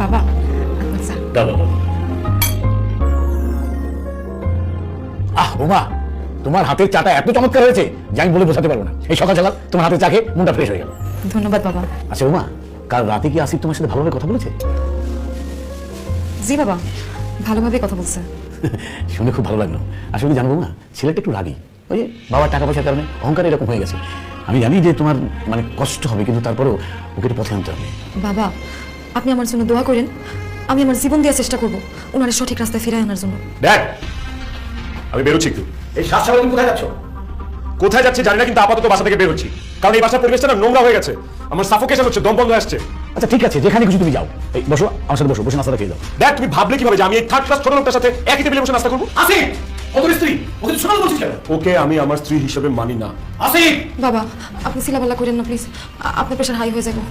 বাবা আপনার চা। দাও। ওমা, তোমার হাতের চাটা এত চমৎকার হয়েছে যে আমি বলে বোঝাতে পারবো না। এই সকাল সকাল তোমার হাতের চা খেয়ে মনটা ফ্রেশ হয়ে গেল। ধন্যবাদ বাবা। আচ্ছা ওমা, কাল রাতে কি আসিফ তোমার সাথে ভালোভাবে কথা বলেছে? জি বাবা, ভালোভাবে কথা বলছে। শুনে খুব ভালো লাগলো। আসলে জানবো না, ছেলেটা একটু রাগী, ওই যে বাবার টাকা পয়সার কারণে অহংকার এরকম হয়ে গেছে। আমি জানি যে তোমার মানে কষ্ট হবে, কিন্তু তারপরেও ওকে একটু পথে আনতে হবে। বাবা, আপনি আমার জন্য দোয়া করেন। আমি আমার জীবন দিয়ে চেষ্টা করব ওনার সঠিক রাস্তায় ফিরে আনার জন্য। দেখ, আমি বেরোচ্ছি একটু। এই সাত সকালে তুমি কোথায় যাচ্ছ? কোথায় যাচ্ছি জানি না, কিন্তু আপাতত বাসা থেকে বের হচ্ছি, কারণ এই বাসার পরিবেশটা না নোংরা হয়ে গেছে। আমার সাফোকেশন হচ্ছে, দম বন্ধ আসছে। আচ্ছা ঠিক আছে, যেখানে কিছু তুমি যাও। এই বসো, আমার সাথে বসো, বসে নাস্তাটা খেয়ে যাও। দেখ, তুমি ভাবলে কিভাবে যে আমি এই থার্ড ক্লাস ছোট লোকটার সাথে একই টেবিলে বসে নাস্তা করবো? আসিফ, ওদের স্ত্রী, ওদের শোনা বলছিস কেন? ওকে আমি আমার স্ত্রী হিসেবে মানি না। আসিফ, বাবা, আপনি সিলাবাল্লা করেন না প্লিজ, আপনার প্রেশার হাই হয়ে যাবে।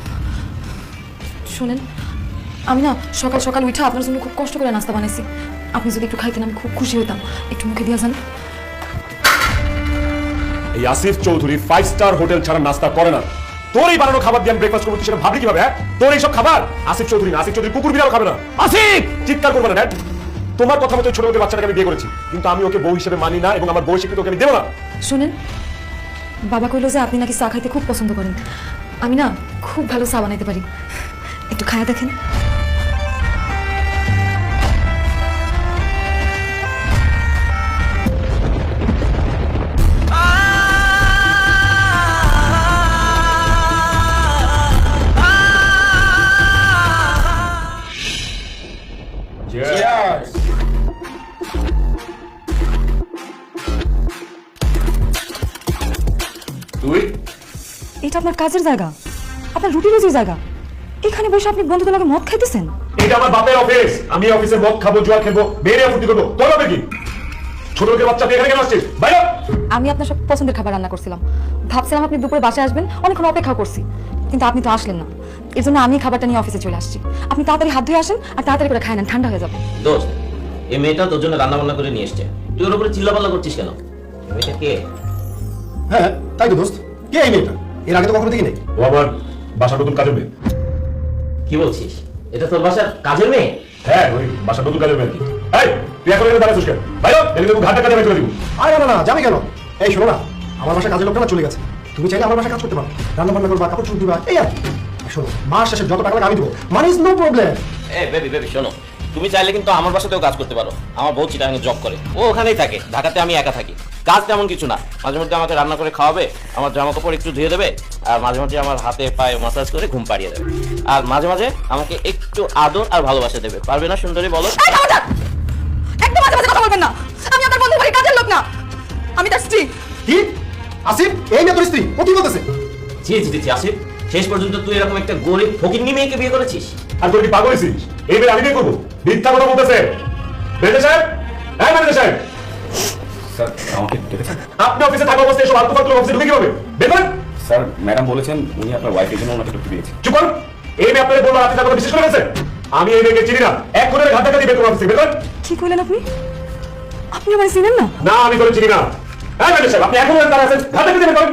শোনেন, আমি না সকাল সকাল উঠে আপনার জন্য খুব কষ্ট করে নাস্তা বানাইছি। আপনি যদি একটু খাইতেন আমি খুব খুশি হইতাম। একটু মুখে দিয়ে যান। এই আসিফ চৌধুরী 5 স্টার হোটেল ছাড়া নাস্তা করে না। তোর এই বানানো খাবার দিয়ে আমি ব্রেকফাস্ট করবো, তুই সেটা ভাবলি কিভাবে? হ্যাঁ, তোর এইসব খাবার আসিফ চৌধুরী না, আসিফ চৌধুরী কুকুর বিড়াল খাবে না। আসিফ, চিৎকার করবে না ড্যাড। তোমার কথা মতো ছোট লোকের বাচ্চাটাকে আমি বিয়ে করেছি, কিন্তু আমি ওকে বউ হিসেবে মানি না, এবং আমার বউ স্বীকৃতি ওকে আমি দেবো না। শোনেন, বাবা কইলো যে আপনি নাকি চা খাইতে খুব পছন্দ করেন। আমি না খুব ভালো চা বানাইতে পারি, একটু খায়া দেখেন। তুই এটা আপনার কাজের জায়গা, আপনার রুটি রুজির জায়গা। এখানে বসে আপনি বন্ধুদের লগে মদ খাইতেছেন? এটা আমার বাপের অফিস, আমি অফিসে মদ খাবো, জুয়া খেলবো, বেরিয়ে ফুর্তি করবো। তোর হবে কি? ছোট লোকের বাচ্চা তুই এখানে কেন আসছিস? বাইরে! আমি আপনার সব পছন্দের খাবার রান্না করছিলাম, ভাবছিলাম আপনি দুপুরে বাসায় আসবেন, অনেকক্ষণ অপেক্ষা করছি, কিন্তু আপনি তো আসলেন না। এর জন্য আমি খাবারটা নিয়ে অফিসে চলে আসছি। আপনি তাড়াতাড়ি হাত ধুয়ে আসেন আর তাড়াতাড়ি করে খায় নেন, ঠান্ডা হয়ে যাবে। দোস্ত, এই মেয়েটা তোর জন্য রান্না বান্না করে নিয়ে এসছে, তুই ওর উপরে চিল্লাপাল্লা করছিস কেন? এই মেয়েটা কে? হ্যাঁ তাই তো দোস্ত, কে এই মেয়েটা? এর আগে তো কখনো দেখি নাই। ও আমার বাসার নতুন কাজের মেয়ে। কি বলছিস? এটা তোর বাসার কাজের মেয়ে? হ্যাঁ, ওই বাসার নতুন কাজের মেয়ে। এই, তুই এখন এখানে দাঁড়াচ্ছিস কেন? বাইরে! এদিকে তো ঘাটটা কাজে বের করে দিব। আরে না না, যাবে কেন? এই শোনো না, আমার বাসায় কাজের লোকটা না চলে গেছে। তুমি চাইলে আমার বাসায় কাজ করতে পারো, রান্না বান্না করবা, কাপড় চুল দিবা, এই আর কি। শোনো, মাস শেষে যত টাকা লাগে আমি দেবো, মানি ইজ নো প্রবলেম। এ বেবি বেবি শোনো, তুমি চাইলে কিন্তু আমার বাসাতেও কাজ করতে পারো। আমার বউ চিটাগাঙে জব করে, ও ওখানেই থাকে, ঢাকাতে আমি একা থাকি। কাজ তেমন কিছু না, মাঝে মধ্যে আমাকে রান্না করে খাওয়াবে, আমার জামা কাপড় একটু ধুয়ে দেবে, আর মাঝে মাঝে আমার হাতে পায়ে মাসাজ করে ঘুম পাড়িয়ে দেবে, আর মাঝে মাঝে আমাকে একটু আদর আর ভালোবাসা দেবে। পারবে না সুন্দরী, বলো? একদম মাঝে মাঝে কথা বলবেন না, আমি আপনার বন্ধু বাড়ির কাজের লোক না, আমি তার স্ত্রী। কি আসিফ, এই মেয়ে তোর স্ত্রী? ও কি বলতেছে? জি জি জি আসিফ, শেষ পর্যন্ত তুই এরকম একটা গরিব ফকিন্নি মেয়েকে বিয়ে করেছিস? আর তুই কি পাগল হয়েছিস? এই মেয়ে আমি বিয়ে করবো? মিথ্যা কথা বলতেছে। ম্যানেজার সাহেব, হ্যাঁ ম্যানেজার সাহেব, স্যার আমাকে ডেকেছেন? আপনি অফিসে থাকা অবস্থায় এসব আলতু ফালতু অফিসে ঢুকে কিভাবে? বের করেন। স্যার ম্যাডাম বলেছেন উনি আপনার ওয়াইফের জন্য ওনাকে ঢুকতে দিয়েছে। চুপ করুন। এই মেয়ে আপনাদের বললো, আপনি তার কথা বিশ্বাস করে গেছেন? আমি এই মেয়েকে চিনি না, এক করে ঘাট টাকা দিয়ে বের করবো অফিসে। বের করেন। কি কইলেন আপনি? আপনি আমার চিনেন না? না, আমি করে চিনি না। হ্যাঁ ম্যানেজার সাহেব, আপনি এখন তারা আছেন, ঘাট টাকা দিয়ে বের করেন।